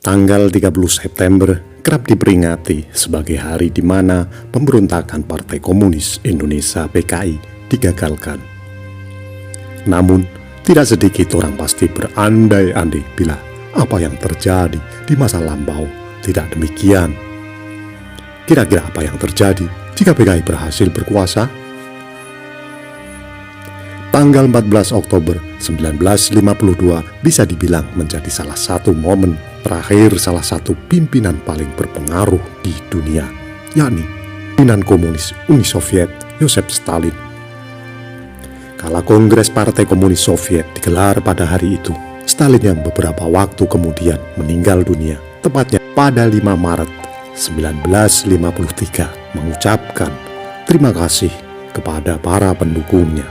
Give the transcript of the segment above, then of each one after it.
Tanggal 30 September kerap diperingati sebagai hari di mana pemberontakan Partai Komunis Indonesia (PKI) digagalkan. Namun, tidak sedikit orang pasti berandai-andai bila apa yang terjadi di masa lampau tidak demikian. Kira-kira apa yang terjadi jika PKI berhasil berkuasa? Tanggal 14 Oktober 1952 bisa dibilang menjadi salah satu momen terakhir salah satu pimpinan paling berpengaruh di dunia, yakni pimpinan komunis Uni Soviet Joseph Stalin. Kala Kongres Partai Komunis Soviet digelar pada hari itu, Stalin yang beberapa waktu kemudian meninggal dunia, tepatnya pada 5 Maret 1953, mengucapkan terima kasih kepada para pendukungnya.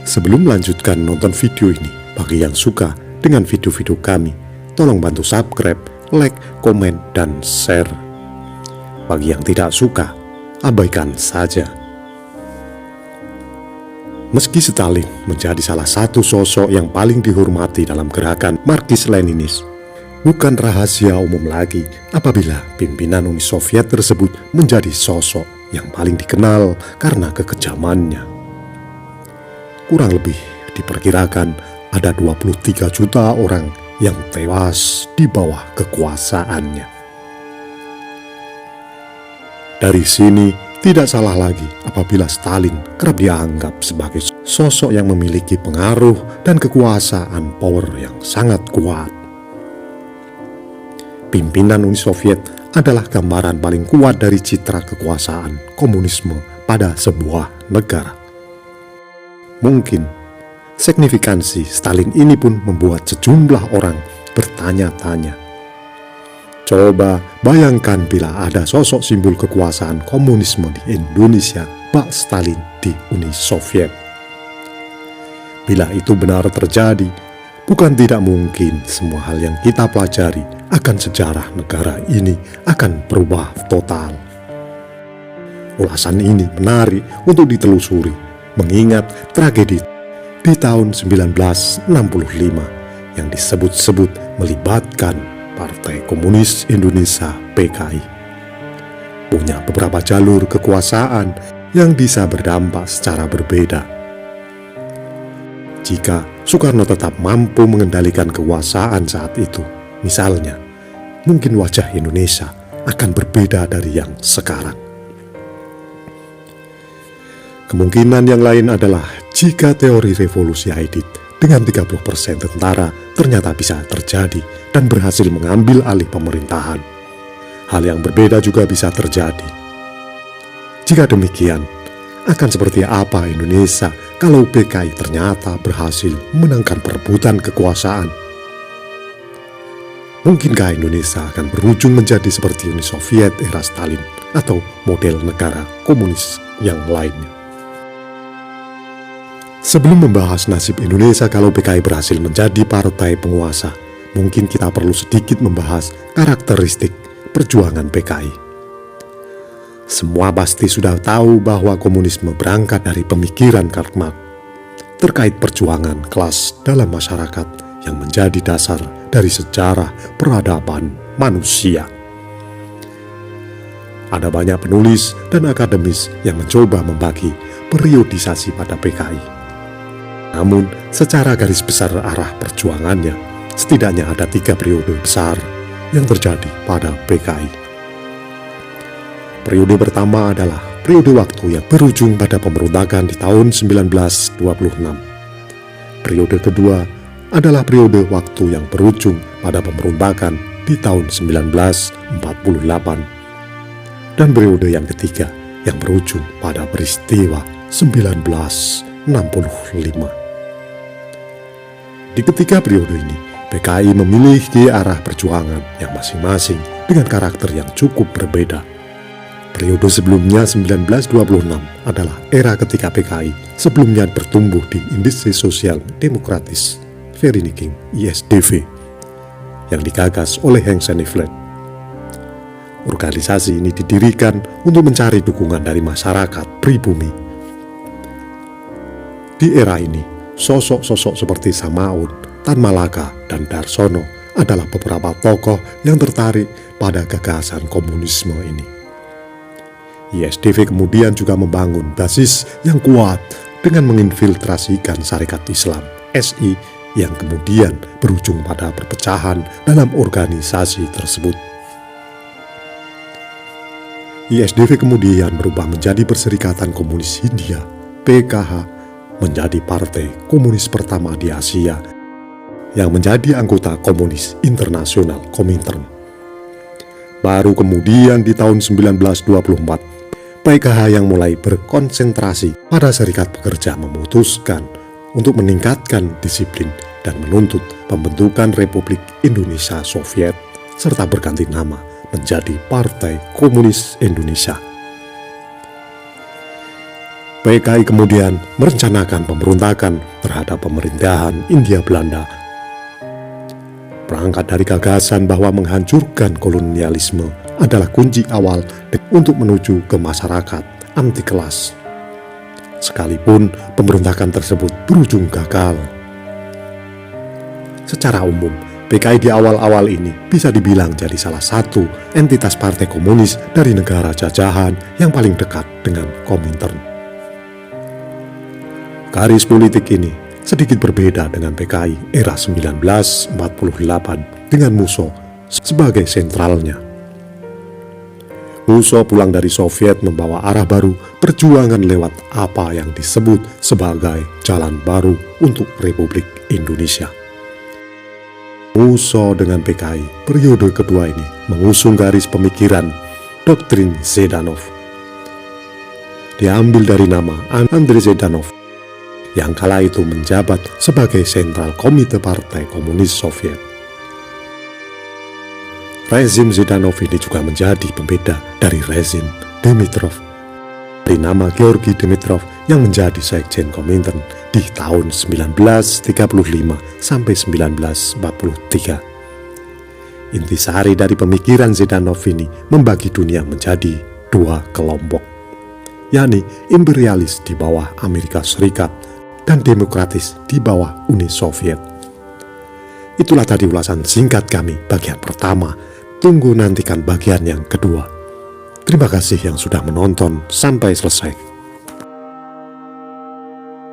Sebelum melanjutkan nonton video ini, bagi yang suka dengan video-video kami, tolong bantu subscribe, like, komen, dan share. Bagi yang tidak suka, abaikan saja. Meski Stalin menjadi salah satu sosok yang paling dihormati dalam gerakan Marxis-Leninis, bukan rahasia umum lagi apabila pimpinan Uni Soviet tersebut menjadi sosok yang paling dikenal karena kekejamannya. Kurang lebih diperkirakan ada 23 juta orang yang tewas di bawah kekuasaannya. Dari sini tidak salah lagi apabila Stalin kerap dianggap sebagai sosok yang memiliki pengaruh dan kekuasaan power yang sangat kuat. Pimpinan Uni Soviet adalah gambaran paling kuat dari citra kekuasaan komunisme pada sebuah negara. Mungkin signifikansi Stalin ini pun membuat sejumlah orang bertanya-tanya. Coba bayangkan bila ada sosok simbol kekuasaan komunisme di Indonesia bak Stalin di Uni Soviet. Bila itu benar terjadi, bukan tidak mungkin semua hal yang kita pelajari akan sejarah negara ini akan berubah total. Ulasan ini menarik untuk ditelusuri, mengingat tragedi di tahun 1965 yang disebut-sebut melibatkan Partai Komunis Indonesia (PKI). Punya beberapa jalur kekuasaan yang bisa berdampak secara berbeda. Jika Soekarno tetap mampu mengendalikan kekuasaan saat itu, misalnya, mungkin wajah Indonesia akan berbeda dari yang sekarang. Kemungkinan yang lain adalah jika teori revolusi Aidit dengan 30% tentara ternyata bisa terjadi dan berhasil mengambil alih pemerintahan. Hal yang berbeda juga bisa terjadi. Jika demikian, akan seperti apa Indonesia kalau PKI ternyata berhasil memenangkan perebutan kekuasaan? Mungkinkah Indonesia akan berujung menjadi seperti Uni Soviet era Stalin atau model negara komunis yang lainnya? Sebelum membahas nasib Indonesia kalau PKI berhasil menjadi partai penguasa, mungkin kita perlu sedikit membahas karakteristik perjuangan PKI. Semua pasti sudah tahu bahwa komunisme berangkat dari pemikiran Karl Marx terkait perjuangan kelas dalam masyarakat yang menjadi dasar dari sejarah peradaban manusia. Ada banyak penulis dan akademis yang mencoba membagi periodisasi pada PKI. Namun, secara garis besar arah perjuangannya, setidaknya ada 3 periode besar yang terjadi pada PKI. Periode pertama adalah periode waktu yang berujung pada pemberontakan di tahun 1926. Periode kedua adalah periode waktu yang berujung pada pemberontakan di tahun 1948. Dan periode yang ketiga yang berujung pada peristiwa 1965. Di ketiga periode ini, PKI memiliki arah perjuangan yang masing-masing dengan karakter yang cukup berbeda. Periode sebelumnya 1926 adalah era ketika PKI sebelumnya bertumbuh di Industri Sosial Demokratis Vereniging ISDV yang digagas oleh Henk Senneveld. Organisasi ini didirikan untuk mencari dukungan dari masyarakat pribumi. Di era ini, sosok-sosok seperti Samaun, Tan Malaka, dan Darsono adalah beberapa tokoh yang tertarik pada gagasan komunisme ini. ISDV kemudian juga membangun basis yang kuat dengan menginfiltrasikan Sarekat Islam (SI) yang kemudian berujung pada perpecahan dalam organisasi tersebut. ISDV kemudian berubah menjadi Perserikatan Komunis Hindia (PKH), menjadi partai komunis pertama di Asia yang menjadi anggota komunis internasional Komintern. Baru kemudian di tahun 1924, PKH yang mulai berkonsentrasi pada serikat pekerja memutuskan untuk meningkatkan disiplin dan menuntut pembentukan Republik Indonesia Soviet serta berganti nama menjadi Partai Komunis Indonesia. PKI kemudian merencanakan pemberontakan terhadap pemerintahan Hindia Belanda. Berangkat dari gagasan bahwa menghancurkan kolonialisme adalah kunci awal untuk menuju ke masyarakat anti kelas. Sekalipun pemberontakan tersebut berujung gagal. Secara umum, PKI di awal-awal ini bisa dibilang jadi salah satu entitas partai komunis dari negara jajahan yang paling dekat dengan Komintern. Garis politik ini sedikit berbeda dengan PKI era 1948 dengan Musso sebagai sentralnya. Musso pulang dari Soviet membawa arah baru perjuangan lewat apa yang disebut sebagai jalan baru untuk Republik Indonesia. Musso dengan PKI periode kedua ini mengusung garis pemikiran doktrin Zhdanov. Diambil dari nama Andrei Zhdanov yang kala itu menjabat sebagai sentral komite Partai Komunis Soviet. Rezim Zhdanov ini juga menjadi pembeda dari rezim Dimitrov, dari nama Georgi Dimitrov yang menjadi sekjen Komintern di tahun 1935 sampai 1943. Intisari dari pemikiran Zhdanov ini membagi dunia menjadi dua kelompok, yakni imperialis di bawah Amerika Serikat dan demokratis di bawah Uni Soviet. Itulah tadi ulasan singkat kami bagian pertama. Tunggu nantikan bagian yang kedua. Terima kasih yang sudah menonton sampai selesai.